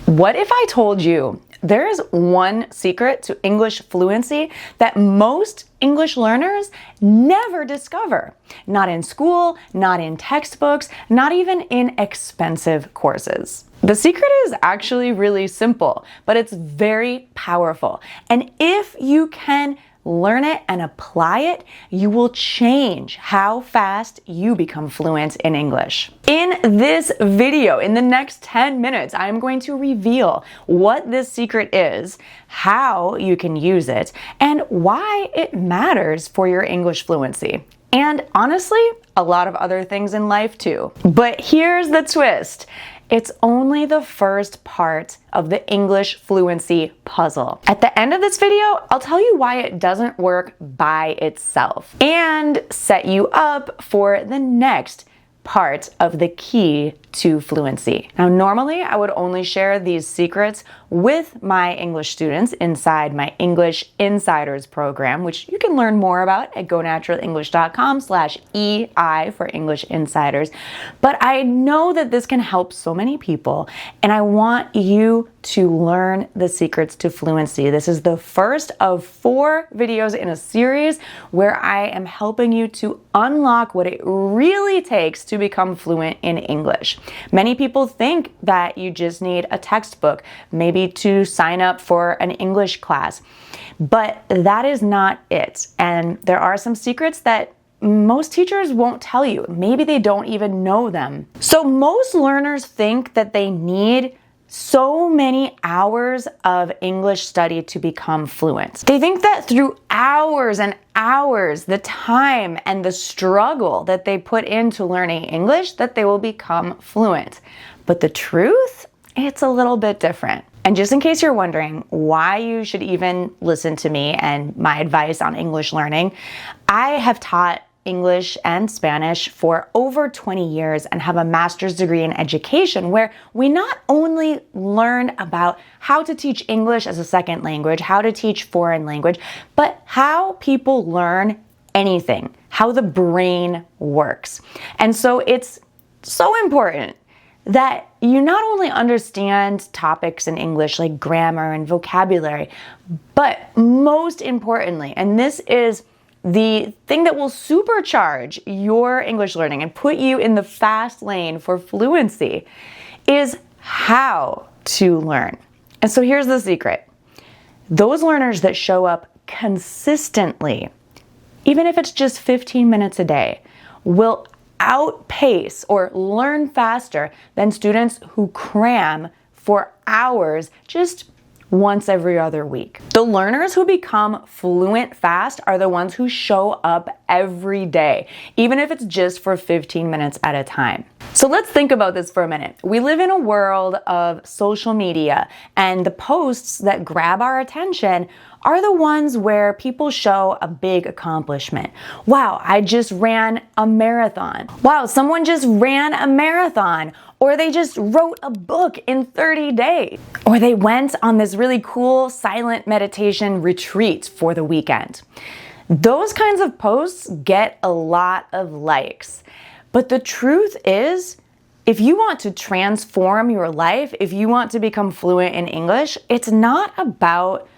What if I told you there is one secret to English fluency that most English learners never discover? Not in school, not in textbooks, not even in expensive courses. The secret is actually really simple, but it's very powerful. And if you can learn it and apply it, you will change how fast you become fluent in English. In this video, in the next 10 minutes, I'm going to reveal what this secret is, how you can use it, and why it matters for your English fluency. And honestly, a lot of other things in life too. But here's the twist. It's only the first part of the English fluency puzzle. At the end of this video, I'll tell you why it doesn't work by itself and set you up for the next part of the key to fluency. Now, normally I would only share these secrets with my English students inside my English Insiders program, which you can learn more about at gonaturalelenglish.com/EI for English Insiders. But I know that this can help so many people, and I want you to learn the secrets to fluency. This is the first of 4 videos in a series where I am helping you to unlock what it really takes to become fluent in English. Many people think that you just need a textbook, maybe to sign up for an English class, but that is not it. And there are some secrets that most teachers won't tell you. Maybe they don't even know them. So most learners think that they need so many hours of English study to become fluent. They think that through hours and hours, the time and the struggle that they put into learning English, that they will become fluent. But the truth, it's a little bit different. And just in case you're wondering why you should even listen to me and my advice on English learning, I have taught English and Spanish for over 20 years and have a master's degree in education where we not only learn about how to teach English as a second language, how to teach foreign language, but how people learn anything, how the brain works. And so it's so important that you not only understand topics in English like grammar and vocabulary, but most importantly, and this is the thing that will supercharge your English learning and put you in the fast lane for fluency, is how to learn. And so here's the secret. Those learners that show up consistently, even if it's just 15 minutes a day, will outpace or learn faster than students who cram for hours just once every other week. The learners who become fluent fast are the ones who show up every day, even if it's just for 15 minutes at a time. So let's think about this for a minute. We live in a world of social media, and the posts that grab our attention are the ones where people show a big accomplishment. Wow, I just ran a marathon. Wow, someone just ran a marathon. Or they just wrote a book in 30 days. Or they went on this really cool silent meditation retreat for the weekend. Those kinds of posts get a lot of likes. But the truth is, if you want to transform your life, if you want to become fluent in English, it's not about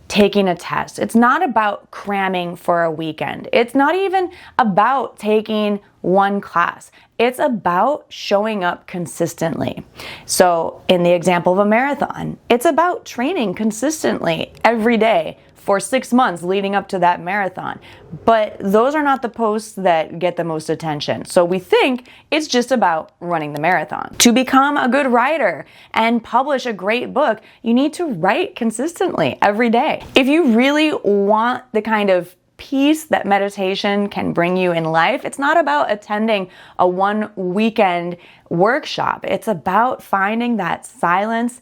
taking a test. It's not about cramming for a weekend. It's not even about taking one class. It's about showing up consistently. So in the example of a marathon, it's about training consistently every day for 6 months leading up to that marathon. But those are not the posts that get the most attention. So we think it's just about running the marathon. To become a good writer and publish a great book, you need to write consistently every day. If you really want the kind of peace that meditation can bring you in life, it's not about attending a one weekend workshop. It's about finding that silence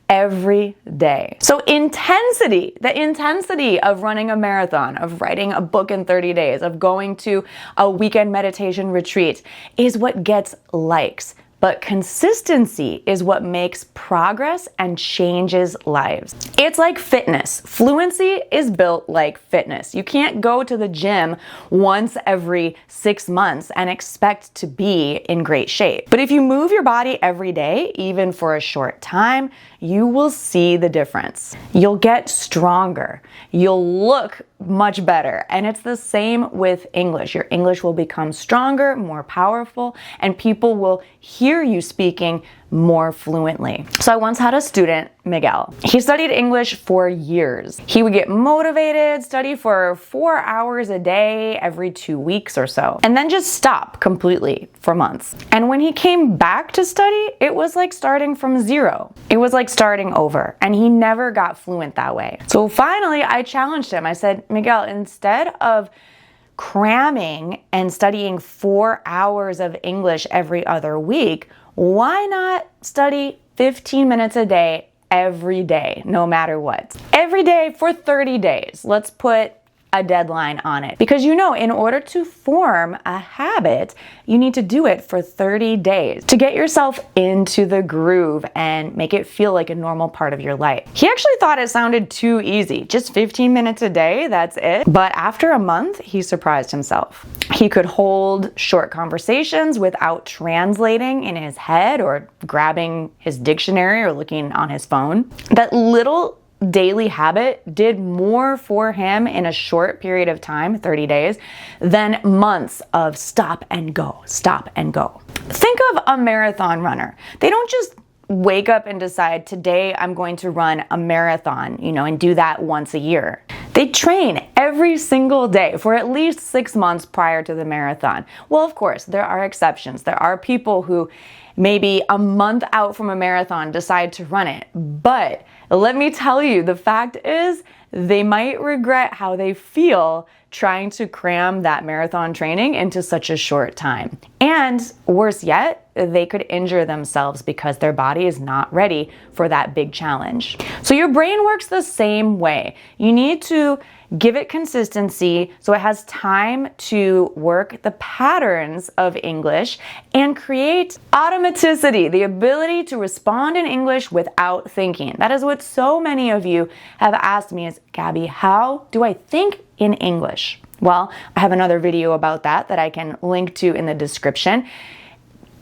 every day. So the intensity of running a marathon, of writing a book in 30 days, of going to a weekend meditation retreat is what gets likes. But consistency is what makes progress and changes lives. It's like fitness. Fluency is built like fitness. You can't go to the gym once every 6 months and expect to be in great shape. But if you move your body every day, even for a short time, you will see the difference. You'll get stronger. You'll look much better. And it's the same with English. Your English will become stronger, more powerful, and people will hear you speaking more fluently. So I once had a student, Miguel. He studied English for years. He would get motivated, study for 4 hours a day every 2 weeks or so, and then just stop completely for months. And when he came back to study, it was like starting from zero. It was like starting over, and he never got fluent that way. So finally, I challenged him. I said, Miguel, instead of cramming and studying 4 hours of English every other week, why not study 15 minutes a day every day, no matter what? Every day for 30 days. Let's put a deadline on it. Because you know, in order to form a habit, you need to do it for 30 days to get yourself into the groove and make it feel like a normal part of your life. He actually thought it sounded too easy. Just 15 minutes a day, that's it. But after a month, he surprised himself. He could hold short conversations without translating in his head or grabbing his dictionary or looking on his phone. That little daily habit did more for him in a short period of time, 30 days, than months of stop and go, stop and go. Think of a marathon runner. They don't just wake up and decide, today I'm going to run a marathon, and do that once a year. They train every single day for at least 6 months prior to the marathon. Well, of course, there are exceptions. There are people who maybe a month out from a marathon decide to run it. But let me tell you, the fact is they might regret how they feel trying to cram that marathon training into such a short time. And worse yet, they could injure themselves because their body is not ready for that big challenge. So your brain works the same way. You need to give it consistency so it has time to work the patterns of English and create automaticity, the ability to respond in English without thinking. That is what so many of you have asked me is, Gabby, how do I think in English? Well, I have another video about that I can link to in the description.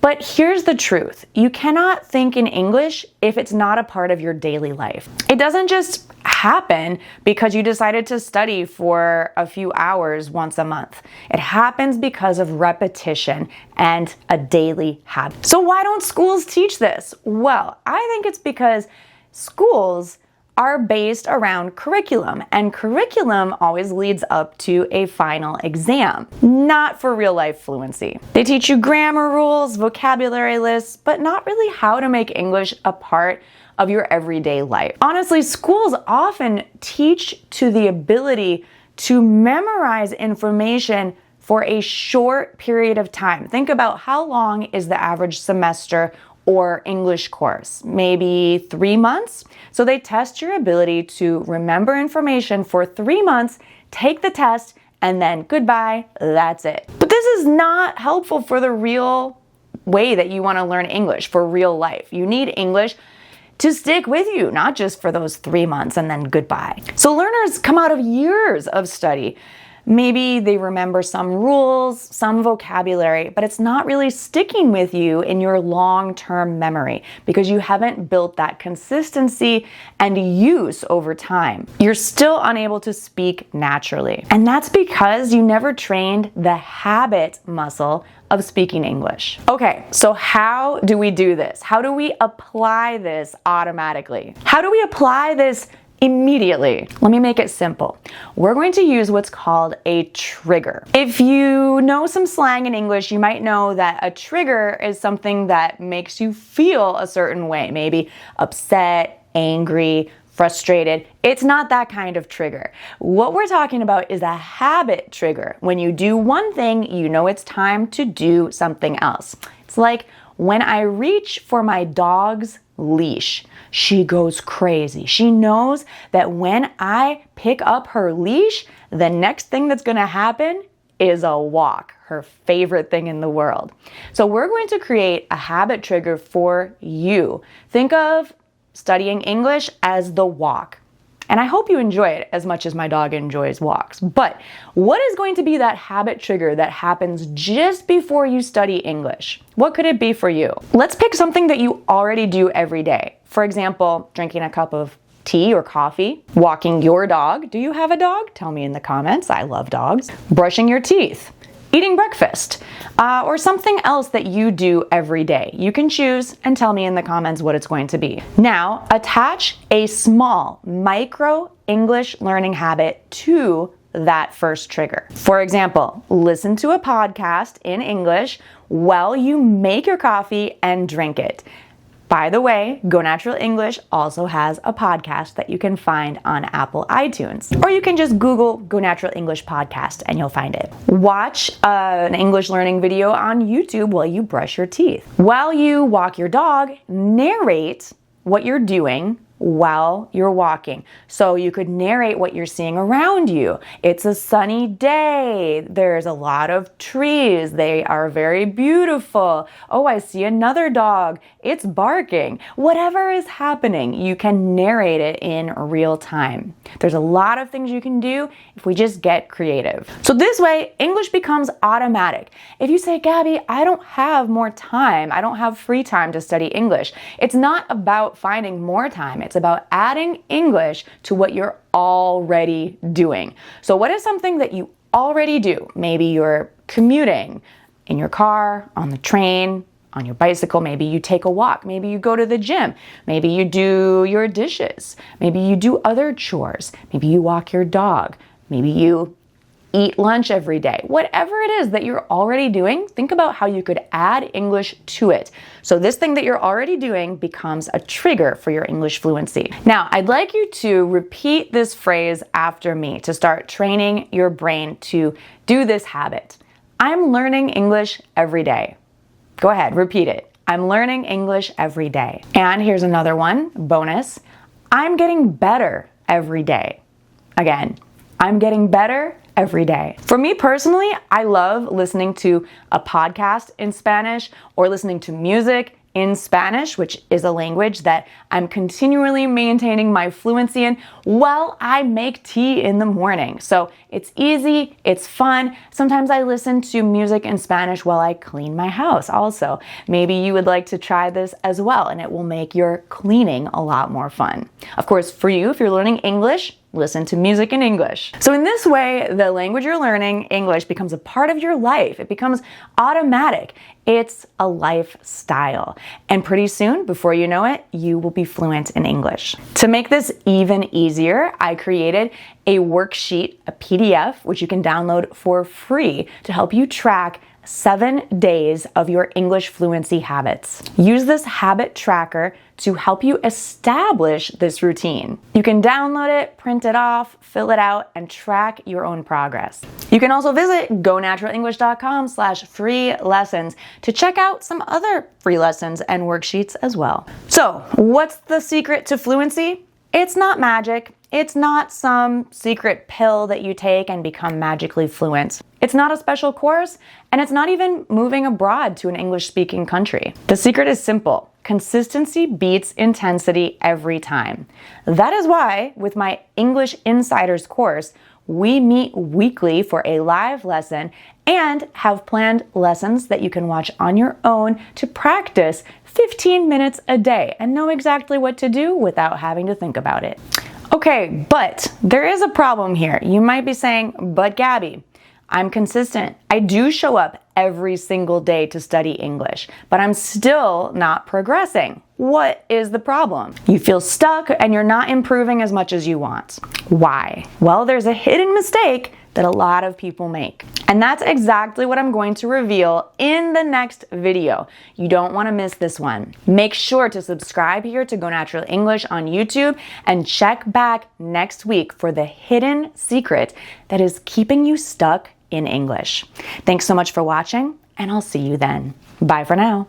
But here's the truth. You cannot think in English if it's not a part of your daily life. It doesn't just happen because you decided to study for a few hours once a month. It happens because of repetition and a daily habit. So why don't schools teach this? Well, I think it's because schools are based around curriculum, and curriculum always leads up to a final exam, not for real life fluency. They teach you grammar rules, vocabulary lists, but not really how to make English a part of your everyday life. Honestly, schools often teach to the ability to memorize information for a short period of time. Think about how long is the average semester or English course, maybe 3 months. So they test your ability to remember information for 3 months, take the test, and then goodbye, that's it. But this is not helpful for the real way that you want to learn English, for real life. You need English to stick with you, not just for those 3 months and then goodbye. So learners come out of years of study. Maybe they remember some rules, some vocabulary, but it's not really sticking with you in your long-term memory because you haven't built that consistency and use over time. You're still unable to speak naturally. And that's because you never trained the habit muscle of speaking English. Okay, so how do we do this? How do we apply this automatically? How do we apply this immediately? Let me make it simple. We're going to use what's called a trigger. If you know some slang in English, you might know that a trigger is something that makes you feel a certain way, maybe upset, angry, frustrated. It's not that kind of trigger. What we're talking about is a habit trigger. When you do one thing, you know it's time to do something else. It's like when I reach for my dog's leash, she goes crazy. She knows that when I pick up her leash, the next thing that's gonna happen is a walk, her favorite thing in the world. So we're going to create a habit trigger for you. Think of studying English as the walk. And I hope you enjoy it as much as my dog enjoys walks. But what is going to be that habit trigger that happens just before you study English? What could it be for you? Let's pick something that you already do every day. For example, drinking a cup of tea or coffee, walking your dog. Do you have a dog? Tell me in the comments. I love dogs. Brushing your teeth, eating breakfast, or something else that you do every day. You can choose and tell me in the comments what it's going to be. Now, attach a small micro English learning habit to that first trigger. For example, listen to a podcast in English while you make your coffee and drink it. By the way, Go Natural English also has a podcast that you can find on Apple iTunes. Or you can just Google Go Natural English podcast and you'll find it. Watch an English learning video on YouTube while you brush your teeth. While you walk your dog, narrate what you're doing while you're walking. So you could narrate what you're seeing around you. It's a sunny day. There's a lot of trees. They are very beautiful. Oh, I see another dog. It's barking. Whatever is happening, you can narrate it in real time. There's a lot of things you can do if we just get creative. So this way, English becomes automatic. If you say, Gabby, I don't have more time. I don't have free time to study English. It's not about finding more time. It's about adding English to what you're already doing. So what is something that you already do? Maybe you're commuting in your car, on the train, on your bicycle. Maybe you take a walk. Maybe you go to the gym. Maybe you do your dishes. Maybe you do other chores. Maybe you walk your dog. Maybe you eat lunch every day. Whatever it is that you're already doing, think about how you could add English to it. So this thing that you're already doing becomes a trigger for your English fluency. Now, I'd like you to repeat this phrase after me to start training your brain to do this habit. I'm learning English every day. Go ahead, repeat it. I'm learning English every day. And here's another one, bonus. I'm getting better every day. Again, I'm getting better every day. For me personally, I love listening to a podcast in Spanish or listening to music in Spanish, which is a language that I'm continually maintaining my fluency in while I make tea in the morning. So it's easy, it's fun. Sometimes I listen to music in Spanish while I clean my house also. Maybe you would like to try this as well, and it will make your cleaning a lot more fun. Of course, for you, if you're learning English, listen to music in English. So in this way, the language you're learning, English, becomes a part of your life. It becomes automatic. It's a lifestyle. And pretty soon, before you know it, you will be fluent in English. To make this even easier, I created a worksheet, a PDF, which you can download for free to help you track 7 days of your English fluency habits. Use this habit tracker to help you establish this routine. You can download it, print it off, fill it out, and track your own progress. You can also visit gonaturalenglish.com/free lessons to check out some other free lessons and worksheets as well. So, what's the secret to fluency? It's not magic. It's not some secret pill that you take and become magically fluent. It's not a special course, and it's not even moving abroad to an English-speaking country. The secret is simple. Consistency beats intensity every time. That is why, with my English Insiders course, we meet weekly for a live lesson and have planned lessons that you can watch on your own to practice 15 minutes a day and know exactly what to do without having to think about it. Okay, but there is a problem here. You might be saying, but Gabby, I'm consistent. I do show up every single day to study English, but I'm still not progressing. What is the problem? You feel stuck and you're not improving as much as you want. Why? Well, there's a hidden mistake that a lot of people make. And that's exactly what I'm going to reveal in the next video. You don't want to miss this one. Make sure to subscribe here to Go Natural English on YouTube and check back next week for the hidden secret that is keeping you stuck in English. Thanks so much for watching, and I'll see you then. Bye for now.